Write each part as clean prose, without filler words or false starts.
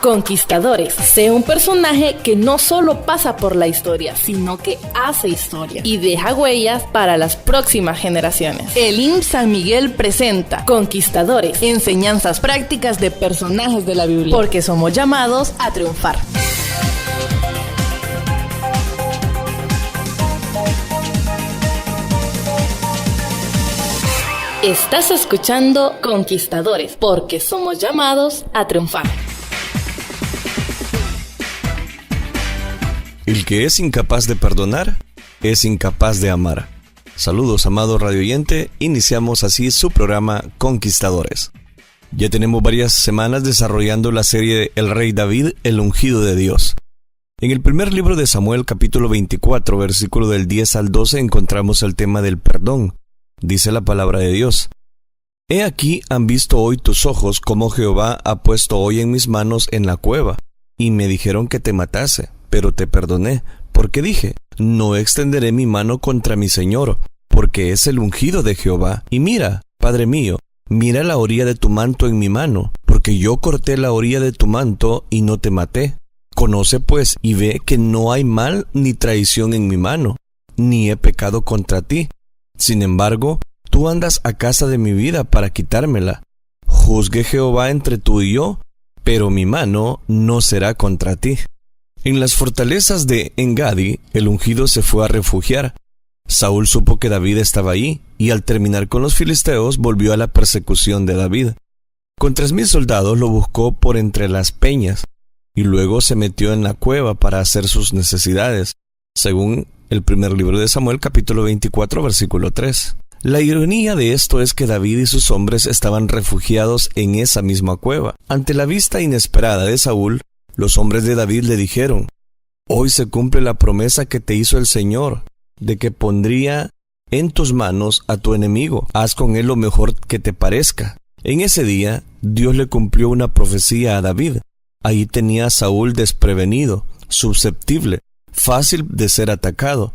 Conquistadores. Sé un personaje que no solo pasa por la historia, sino que hace historia y deja huellas para las próximas generaciones. El IMSS San Miguel presenta Conquistadores, enseñanzas prácticas de personajes de la Biblia, porque somos llamados a triunfar. Estás escuchando Conquistadores, porque somos llamados a triunfar. El que es incapaz de perdonar, es incapaz de amar. Saludos, amado radioyente. Iniciamos así su programa Conquistadores. Ya tenemos varias semanas desarrollando la serie El Rey David, el ungido de Dios. En el primer libro de Samuel, capítulo 24, versículo del 10 al 12, encontramos el tema del perdón. Dice la palabra de Dios: He aquí han visto hoy tus ojos cómo Jehová ha puesto hoy en mis manos en la cueva, y me dijeron que te matase, pero te perdoné, porque dije, no extenderé mi mano contra mi Señor, porque es el ungido de Jehová. Y mira, Padre mío, mira la orilla de tu manto en mi mano, porque yo corté la orilla de tu manto y no te maté. Conoce pues y ve que no hay mal ni traición en mi mano, ni he pecado contra ti. Sin embargo, tú andas a casa de mi vida para quitármela. Juzgue Jehová entre tú y yo, pero mi mano no será contra ti. En las fortalezas de Engadi, el ungido se fue a refugiar. Saúl supo que David estaba ahí, y al terminar con los filisteos, volvió a la persecución de David. Con 3,000 soldados lo buscó por entre las peñas, y luego se metió en la cueva para hacer sus necesidades, según el primer libro de Samuel, capítulo 24, versículo 3. La ironía de esto es que David y sus hombres estaban refugiados en esa misma cueva. Ante la vista inesperada de Saúl, los hombres de David le dijeron: Hoy se cumple la promesa que te hizo el Señor, de que pondría en tus manos a tu enemigo. Haz con él lo mejor que te parezca. En ese día, Dios le cumplió una profecía a David. Ahí tenía a Saúl desprevenido, susceptible, fácil de ser atacado.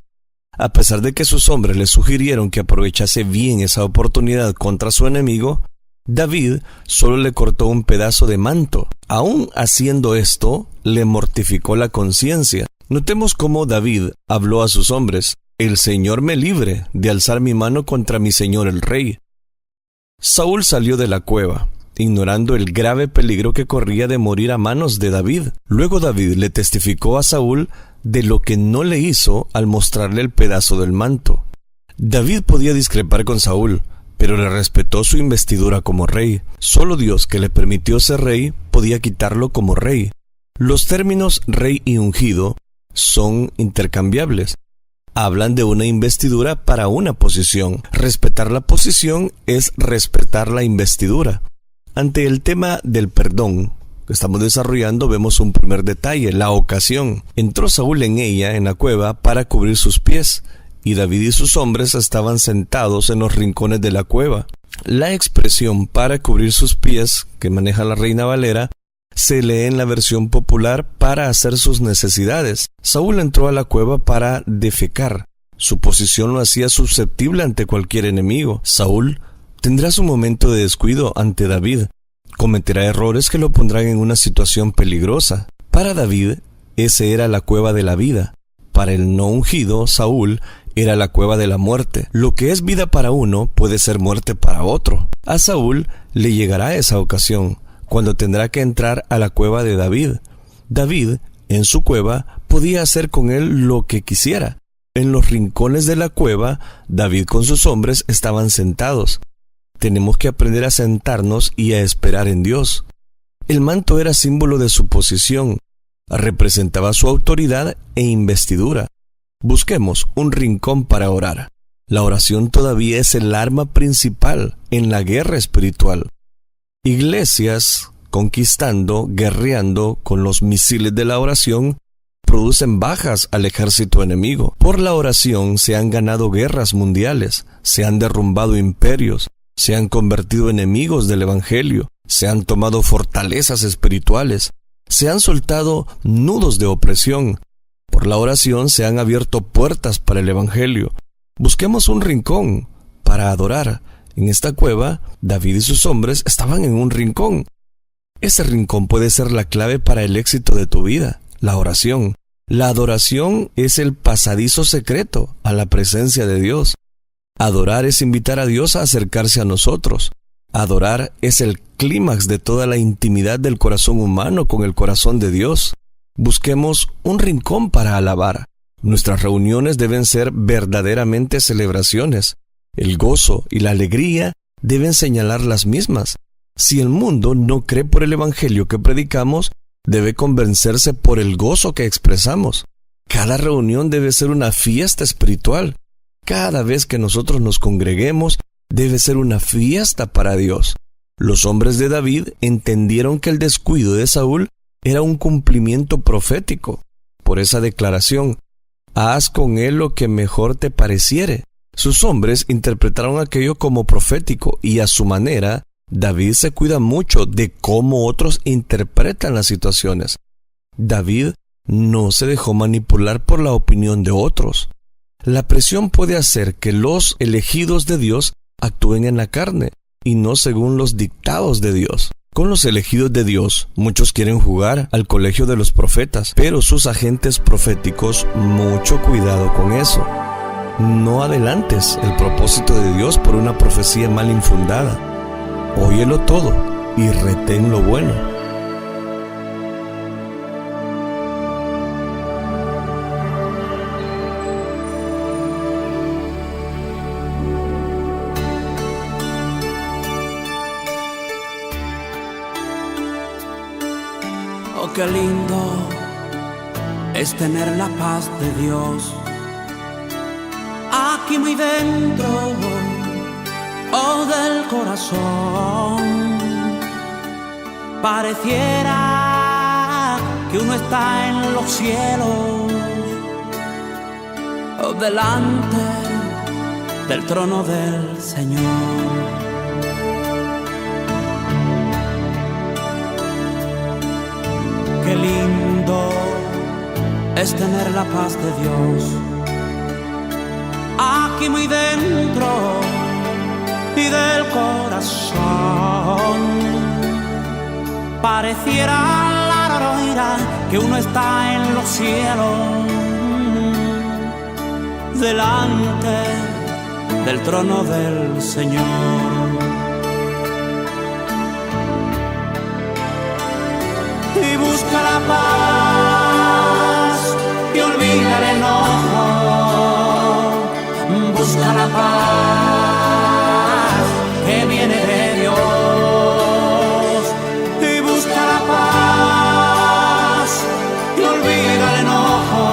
A pesar de que sus hombres le sugirieron que aprovechase bien esa oportunidad contra su enemigo, David solo le cortó un pedazo de manto. Aún haciendo esto, le mortificó la conciencia. Notemos cómo David habló a sus hombres: El Señor me libre de alzar mi mano contra mi señor el rey. Saúl salió de la cueva, ignorando el grave peligro que corría de morir a manos de David. Luego David le testificó a Saúl de lo que no le hizo al mostrarle el pedazo del manto. David podía discrepar con Saúl, pero le respetó su investidura como rey. Solo Dios, que le permitió ser rey, podía quitarlo como rey. Los términos rey y ungido son intercambiables. Hablan de una investidura para una posición. Respetar la posición es respetar la investidura. Ante el tema del perdón que estamos desarrollando, vemos un primer detalle: la ocasión. Entró Saúl en ella, en la cueva, para cubrir sus pies, y David y sus hombres estaban sentados en los rincones de la cueva. La expresión para cubrir sus pies, que maneja la Reina Valera, se lee en la versión popular para hacer sus necesidades. Saúl entró a la cueva para defecar. Su posición lo hacía susceptible ante cualquier enemigo. Saúl tendrá su momento de descuido ante David. Cometerá errores que lo pondrán en una situación peligrosa. Para David, ese era la cueva de la vida. Para el no ungido, Saúl, era la cueva de la muerte. Lo que es vida para uno puede ser muerte para otro. A Saúl le llegará esa ocasión, cuando tendrá que entrar a la cueva de David. David, en su cueva, podía hacer con él lo que quisiera. En los rincones de la cueva, David con sus hombres estaban sentados. Tenemos que aprender a sentarnos y a esperar en Dios. El manto era símbolo de su posición. Representaba su autoridad e investidura. Busquemos un rincón para orar. La oración todavía es el arma principal en la guerra espiritual. Iglesias conquistando, guerreando con los misiles de la oración, producen bajas al ejército enemigo. Por la oración se han ganado guerras mundiales, se han derrumbado imperios, se han convertido enemigos del Evangelio, se han tomado fortalezas espirituales, se han soltado nudos de opresión. Por la oración se han abierto puertas para el Evangelio. Busquemos un rincón para adorar. En esta cueva, David y sus hombres estaban en un rincón. Ese rincón puede ser la clave para el éxito de tu vida, la oración. La adoración es el pasadizo secreto a la presencia de Dios. Adorar es invitar a Dios a acercarse a nosotros. Adorar es el clímax de toda la intimidad del corazón humano con el corazón de Dios. Busquemos un rincón para alabar. Nuestras reuniones deben ser verdaderamente celebraciones. El gozo y la alegría deben señalar las mismas. Si el mundo no cree por el evangelio que predicamos, debe convencerse por el gozo que expresamos. Cada reunión debe ser una fiesta espiritual. Cada vez que nosotros nos congreguemos, debe ser una fiesta para Dios. Los hombres de David entendieron que el descuido de Saúl era un cumplimiento profético. Por esa declaración, haz con él lo que mejor te pareciere. Sus hombres interpretaron aquello como profético y a su manera, David se cuida mucho de cómo otros interpretan las situaciones. David no se dejó manipular por la opinión de otros. La presión puede hacer que los elegidos de Dios actúen en la carne y no según los dictados de Dios. Con los elegidos de Dios, muchos quieren jugar al colegio de los profetas, pero sus agentes proféticos, mucho cuidado con eso. No adelantes el propósito de Dios por una profecía mal infundada. Óyelo todo y retén lo bueno. Oh, qué lindo es tener la paz de Dios aquí muy dentro, oh, del corazón. Pareciera que uno está en los cielos, oh, delante del trono del Señor. Qué lindo es tener la paz de Dios aquí muy dentro y del corazón. Pareciera que uno está en los cielos, delante del trono del Señor. Y busca la paz y olvida el enojo. Busca la paz que viene de Dios. Y busca la paz y olvida el enojo.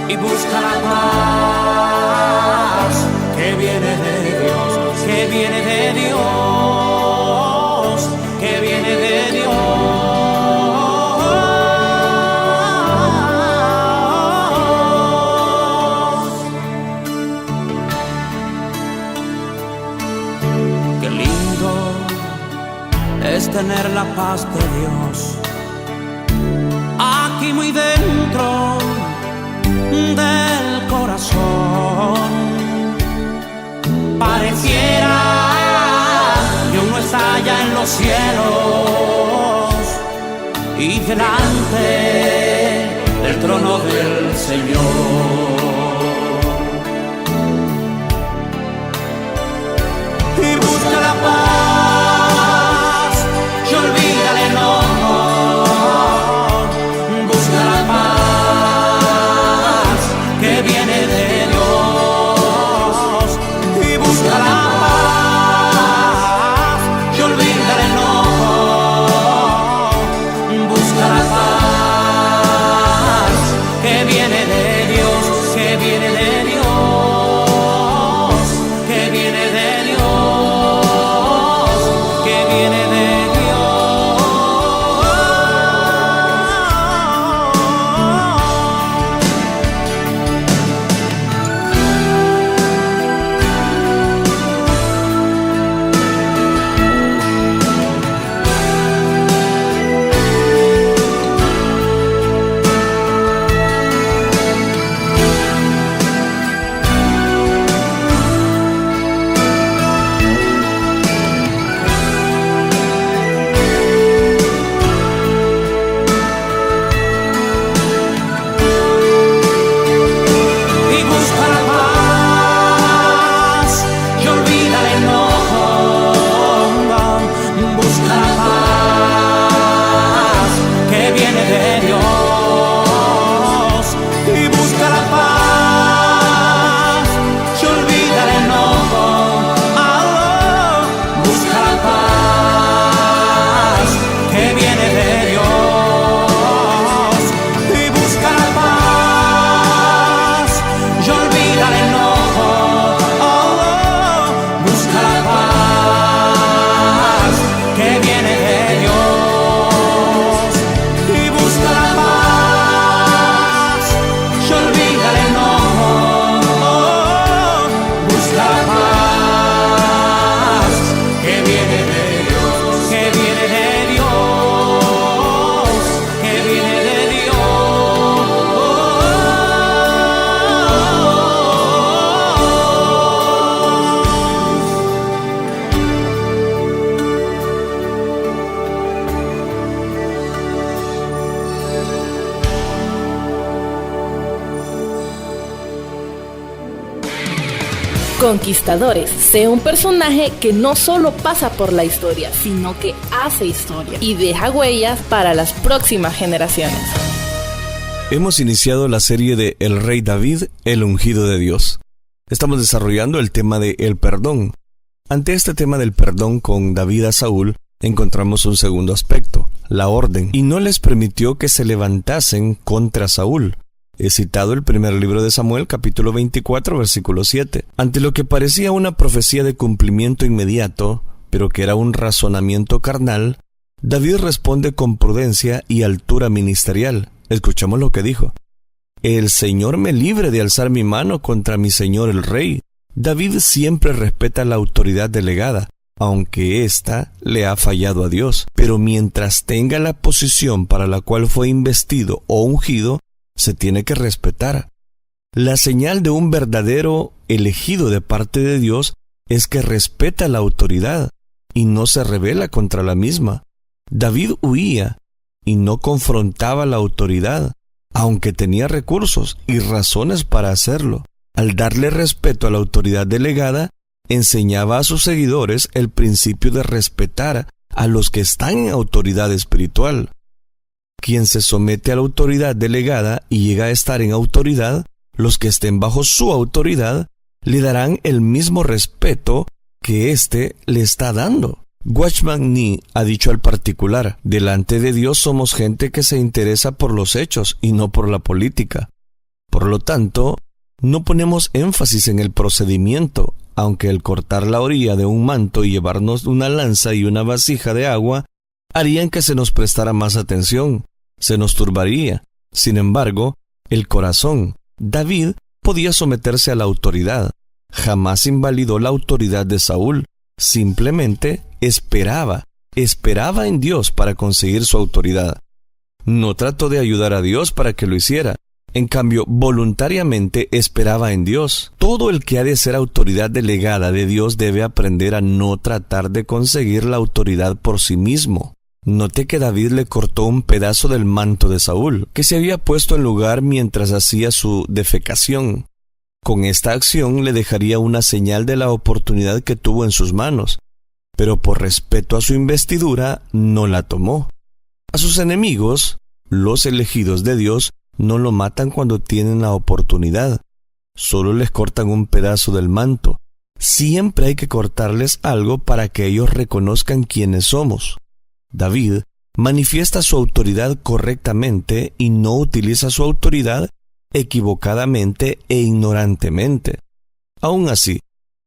Y busca la paz que viene de Dios, que viene de Dios, que viene de Dios. Es tener la paz de Dios aquí muy dentro del corazón. Pareciera que uno está allá en los cielos y delante del trono del Señor. Y busca la paz y olvida el enojo. Busca la paz que viene de Dios. Y busca la paz y olvida el enojo. Busca la paz que viene de Dios, que viene de Dios, que viene de Dios. Conquistadores, sé un personaje que no solo pasa por la historia, sino que hace historia y deja huellas para las próximas generaciones. Hemos iniciado la serie de El Rey David, el ungido de Dios. Estamos desarrollando el tema de el perdón. Ante este tema del perdón con David a Saúl, encontramos un segundo aspecto, la orden, y no les permitió que se levantasen contra Saúl. He citado el primer libro de Samuel, capítulo 24, versículo 7. Ante lo que parecía una profecía de cumplimiento inmediato, pero que era un razonamiento carnal, David responde con prudencia y altura ministerial. Escuchamos lo que dijo. El Señor me libre de alzar mi mano contra mi señor el rey. David siempre respeta la autoridad delegada, aunque ésta le ha fallado a Dios. Pero mientras tenga la posición para la cual fue investido o ungido, se tiene que respetar. La señal de un verdadero elegido de parte de Dios es que respeta la autoridad y no se rebela contra la misma. David huía y no confrontaba la autoridad, aunque tenía recursos y razones para hacerlo. Al darle respeto a la autoridad delegada, enseñaba a sus seguidores el principio de respetar a los que están en autoridad espiritual. Quien se somete a la autoridad delegada y llega a estar en autoridad, los que estén bajo su autoridad, le darán el mismo respeto que éste le está dando. Watchman Nee ha dicho al particular, delante de Dios somos gente que se interesa por los hechos y no por la política. Por lo tanto, no ponemos énfasis en el procedimiento, aunque el cortar la orilla de un manto y llevarnos una lanza y una vasija de agua harían que se nos prestara más atención, se nos turbaría. Sin embargo, el corazón, David, podía someterse a la autoridad. Jamás invalidó la autoridad de Saúl, simplemente esperaba en Dios para conseguir su autoridad. No trató de ayudar a Dios para que lo hiciera. En cambio, voluntariamente esperaba en Dios. Todo el que ha de ser autoridad delegada de Dios debe aprender a no tratar de conseguir la autoridad por sí mismo. Noté que David le cortó un pedazo del manto de Saúl, que se había puesto en lugar mientras hacía su defecación. Con esta acción le dejaría una señal de la oportunidad que tuvo en sus manos, pero por respeto a su investidura no la tomó. A sus enemigos, los elegidos de Dios, no lo matan cuando tienen la oportunidad. Solo les cortan un pedazo del manto. Siempre hay que cortarles algo para que ellos reconozcan quiénes somos. David manifiesta su autoridad correctamente y no utiliza su autoridad equivocadamente e ignorantemente. Aún así,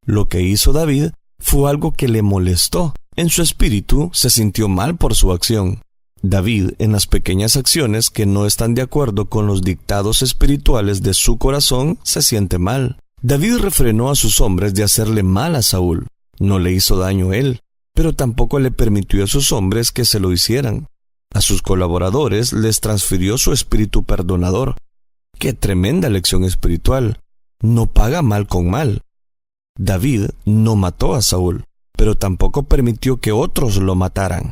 lo que hizo David fue algo que le molestó. En su espíritu se sintió mal por su acción. David, en las pequeñas acciones que no están de acuerdo con los dictados espirituales de su corazón, se siente mal. David refrenó a sus hombres de hacerle mal a Saúl. No le hizo daño él, pero tampoco le permitió a sus hombres que se lo hicieran. A sus colaboradores les transfirió su espíritu perdonador. ¡Qué tremenda lección espiritual! No paga mal con mal. David no mató a Saúl, pero tampoco permitió que otros lo mataran.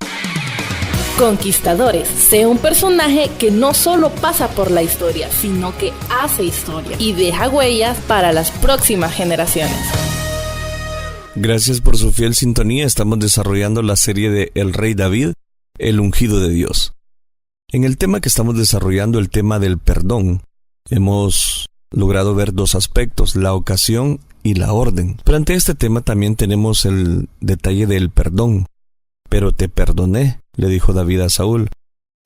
Conquistadores, sé un personaje que no solo pasa por la historia, sino que hace historia y deja huellas para las próximas generaciones. Gracias por su fiel sintonía. Estamos desarrollando la serie de El Rey David, el ungido de Dios. En el tema que estamos desarrollando, el tema del perdón, hemos logrado ver dos aspectos, la ocasión y la orden. Pero ante este tema también tenemos el detalle del perdón. Pero te perdoné, le dijo David a Saúl.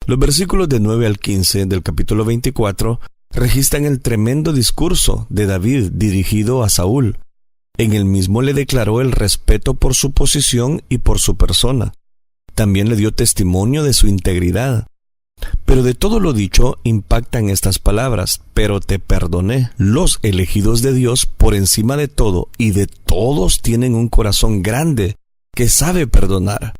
Los versículos de 9 al 15 del capítulo 24 registran el tremendo discurso de David dirigido a Saúl. En el mismo le declaró el respeto por su posición y por su persona. También le dio testimonio de su integridad. Pero de todo lo dicho impactan estas palabras, pero te perdoné. Los elegidos de Dios, por encima de todo y de todos, tienen un corazón grande que sabe perdonar.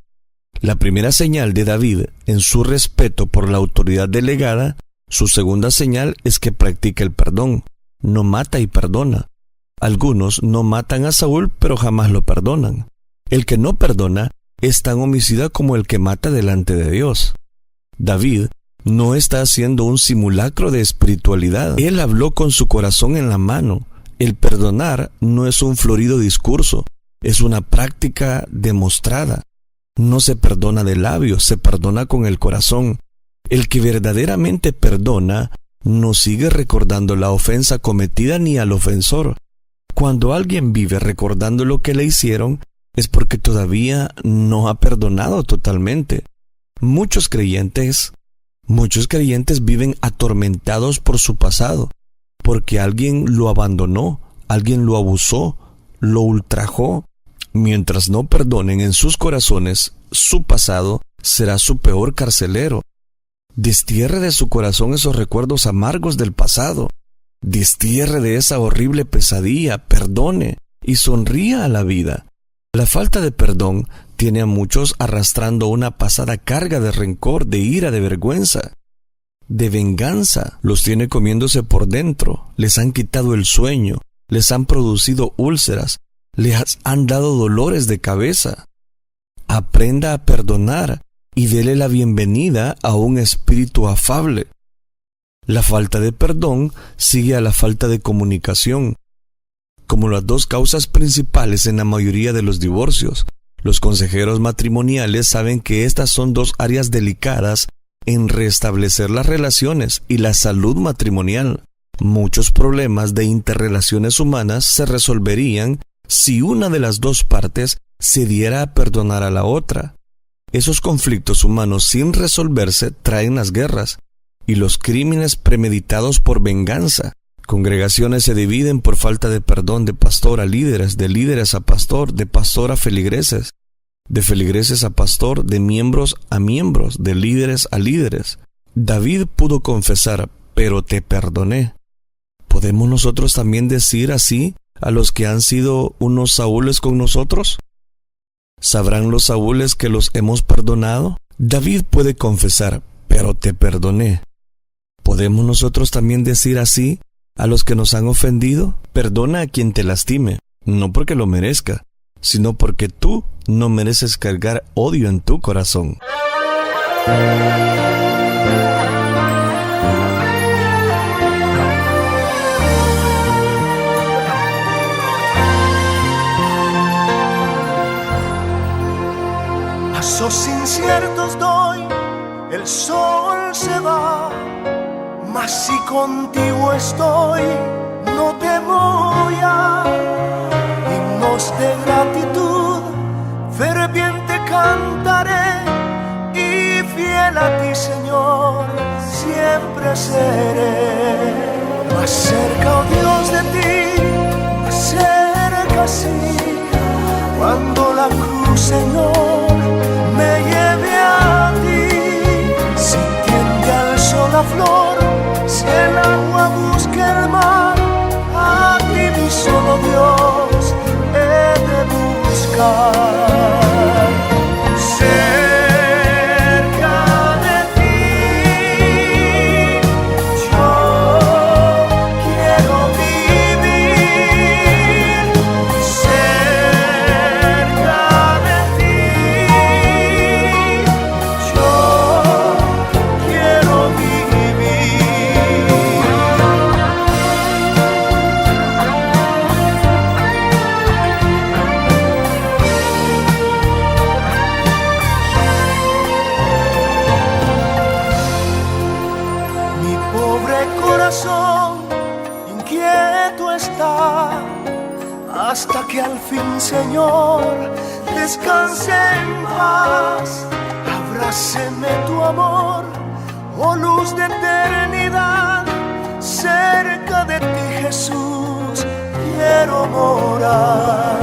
La primera señal de David en su respeto por la autoridad delegada, su segunda señal es que practica el perdón. No mata y perdona. Algunos no matan a Saúl, pero jamás lo perdonan. El que no perdona es tan homicida como el que mata delante de Dios. David no está haciendo un simulacro de espiritualidad. Él habló con su corazón en la mano. El perdonar no es un florido discurso, es una práctica demostrada. No se perdona de labios, se perdona con el corazón. El que verdaderamente perdona no sigue recordando la ofensa cometida ni al ofensor. Cuando alguien vive recordando lo que le hicieron, es porque todavía no ha perdonado totalmente. Muchos creyentes viven atormentados por su pasado, porque alguien lo abandonó, alguien lo abusó, lo ultrajó. Mientras no perdonen en sus corazones, su pasado será su peor carcelero. Destierre de su corazón esos recuerdos amargos del pasado. Destierre de esa horrible pesadilla, perdone y sonría a la vida. La falta de perdón tiene a muchos arrastrando una pasada carga de rencor, de ira, de vergüenza, de venganza. Los tiene comiéndose por dentro, les han quitado el sueño, les han producido úlceras, les han dado dolores de cabeza. Aprenda a perdonar y dele la bienvenida a un espíritu afable. La falta de perdón sigue a la falta de comunicación. Como las dos causas principales en la mayoría de los divorcios, los consejeros matrimoniales saben que estas son dos áreas delicadas en restablecer las relaciones y la salud matrimonial. Muchos problemas de interrelaciones humanas se resolverían si una de las dos partes se diera a perdonar a la otra. Esos conflictos humanos sin resolverse traen las guerras y los crímenes premeditados por venganza. Congregaciones se dividen por falta de perdón de pastor a líderes, de líderes a pastor, de pastor a feligreses, de feligreses a pastor, de miembros a miembros, de líderes a líderes. David pudo confesar, pero te perdoné. ¿Podemos nosotros también decir así a los que han sido unos Saúles con nosotros? ¿Sabrán los Saúles que los hemos perdonado? David puede confesar, pero te perdoné. ¿Podemos nosotros también decir así a los que nos han ofendido? Perdona a quien te lastime, no porque lo merezca, sino porque tú no mereces cargar odio en tu corazón. Pasos inciertos doy, el sol se va, mas si contigo estoy, no temo ya. Himnos de gratitud, ferviente cantaré, y fiel a ti, Señor, siempre seré. Más cerca, oh Dios, de ti, más cerca, sí, cuando la cruz, Señor, me lleve a ti. Si tiende al sol la flor, si el agua busca el mar, a ti, mi solo Dios, he de buscar. Cerca de ti, yo quiero vivir. Cerca de ti, yo quiero vivir. Mi pobre corazón inquieto está, hasta que al fin, Señor, descanse en paz. Abráceme tu amor, oh luz de eternidad. Cerca de ti, Jesús, quiero morar.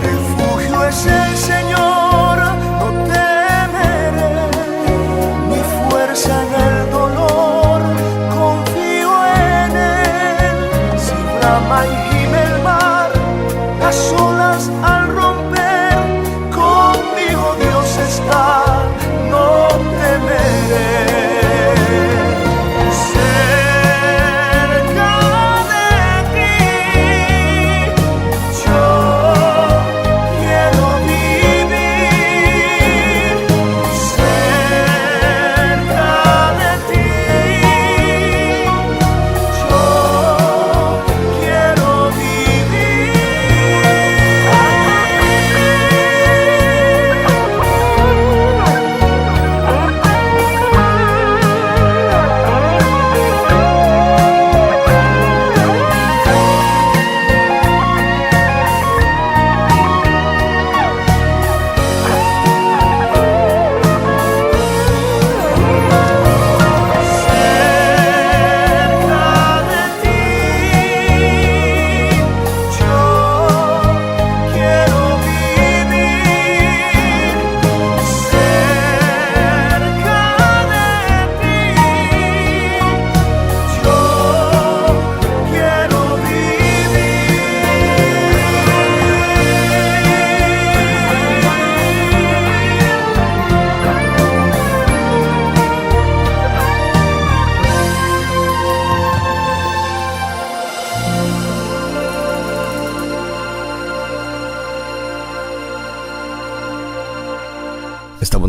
Refugio es el Señor, no temeré. Mi fuerza en el dolor, confío en Él. Si brama y gime el mar, las olas al romper, conmigo Dios está, no temeré. Cerca de ti, yo quiero vivir.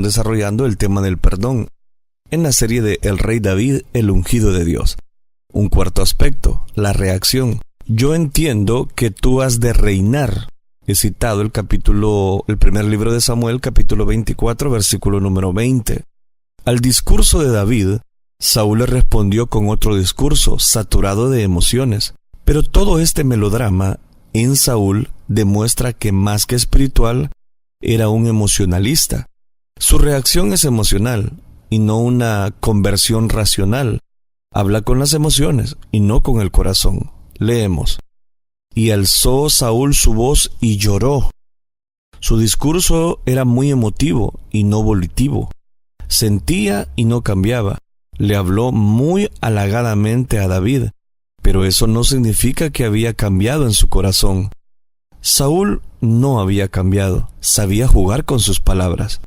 desarrollando el tema del perdón en la serie de El Rey David, el ungido de Dios. Un cuarto aspecto, la reacción. Yo entiendo que tú has de reinar. He citado el primer libro de Samuel, capítulo 24, versículo número 20. Al discurso de David, Saúl le respondió con otro discurso, saturado de emociones. Pero todo este melodrama en Saúl demuestra que más que espiritual, era un emocionalista. Su reacción es emocional y no una conversión racional. Habla con las emociones y no con el corazón. Leemos. Y alzó Saúl su voz y lloró. Su discurso era muy emotivo y no volitivo. Sentía y no cambiaba. Le habló muy halagadamente a David, pero eso no significa que había cambiado en su corazón. Saúl no había cambiado, sabía jugar con sus palabras.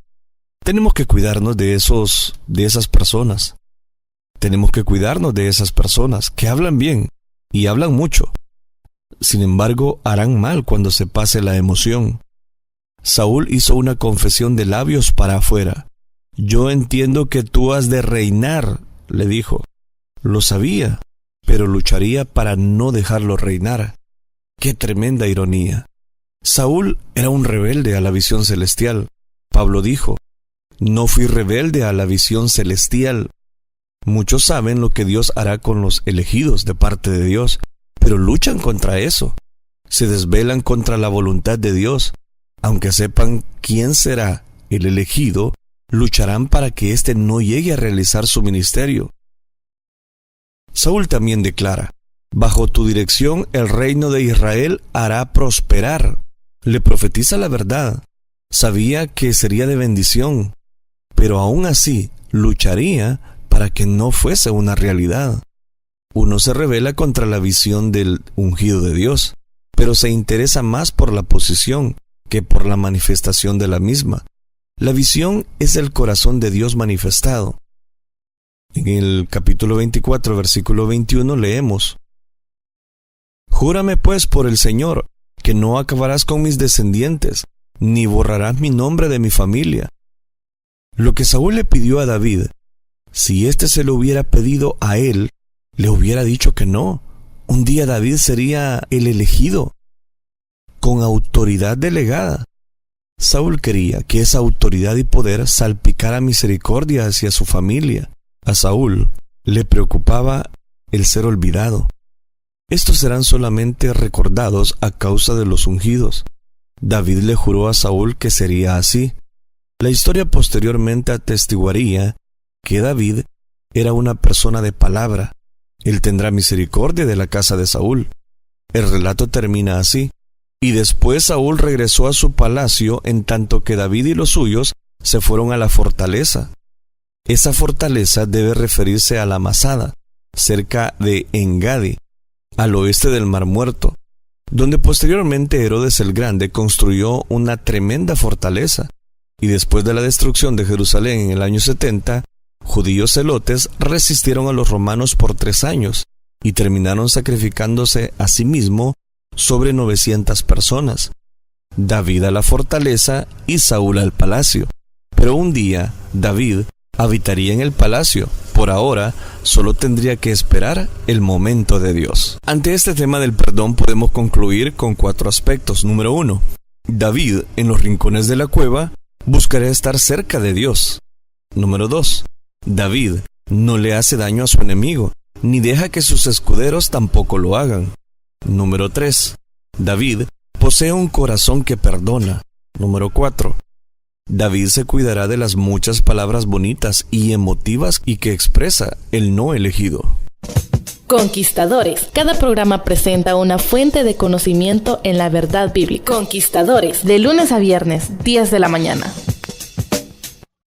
Tenemos que cuidarnos de esas personas. Tenemos que cuidarnos de esas personas que hablan bien y hablan mucho. Sin embargo, harán mal cuando se pase la emoción. Saúl hizo una confesión de labios para afuera. Yo entiendo que tú has de reinar, le dijo. Lo sabía, pero lucharía para no dejarlo reinar. ¡Qué tremenda ironía! Saúl era un rebelde a la visión celestial. Pablo dijo, no fui rebelde a la visión celestial. Muchos saben lo que Dios hará con los elegidos de parte de Dios, pero luchan contra eso. Se desvelan contra la voluntad de Dios. Aunque sepan quién será el elegido, lucharán para que éste no llegue a realizar su ministerio. Saúl también declara, bajo tu dirección el reino de Israel hará prosperar. Le profetiza la verdad. Sabía que sería de bendición, pero aún así lucharía para que no fuese una realidad. Uno se rebela contra la visión del ungido de Dios, pero se interesa más por la posición que por la manifestación de la misma. La visión es el corazón de Dios manifestado. En el capítulo 24, versículo 21 leemos, Júrame pues por el Señor, que no acabarás con mis descendientes, ni borrarás mi nombre de mi familia. Lo que Saúl le pidió a David, si éste se lo hubiera pedido a él, le hubiera dicho que no. Un día David sería el elegido, con autoridad delegada. Saúl quería que esa autoridad y poder salpicara misericordia hacia su familia. A Saúl le preocupaba el ser olvidado. Estos serán solamente recordados a causa de los ungidos. David le juró a Saúl que sería así. La historia posteriormente atestiguaría que David era una persona de palabra. Él tendrá misericordia de la casa de Saúl. El relato termina así. Y después Saúl regresó a su palacio, en tanto que David y los suyos se fueron a la fortaleza. Esa fortaleza debe referirse a la Masada, cerca de Engadi, al oeste del Mar Muerto, donde posteriormente Herodes el Grande construyó una tremenda fortaleza. Y después de la destrucción de Jerusalén en el año 70, judíos celotes resistieron a los romanos por 3 años y terminaron sacrificándose a sí mismo sobre 900 personas. David a la fortaleza y Saúl al palacio. Pero un día David habitaría en el palacio. Por ahora solo tendría que esperar el momento de Dios. Ante este tema del perdón podemos concluir con 4 aspectos. Número 1. David, en los rincones de la cueva, buscará estar cerca de Dios. Número 2. David no le hace daño a su enemigo, ni deja que sus escuderos tampoco lo hagan. Número 3. David posee un corazón que perdona. Número 4. David se cuidará de las muchas palabras bonitas y emotivas y que expresa el no elegido. Conquistadores. Cada programa presenta una fuente de conocimiento en la verdad bíblica. Conquistadores. De lunes a viernes, 10 de la mañana.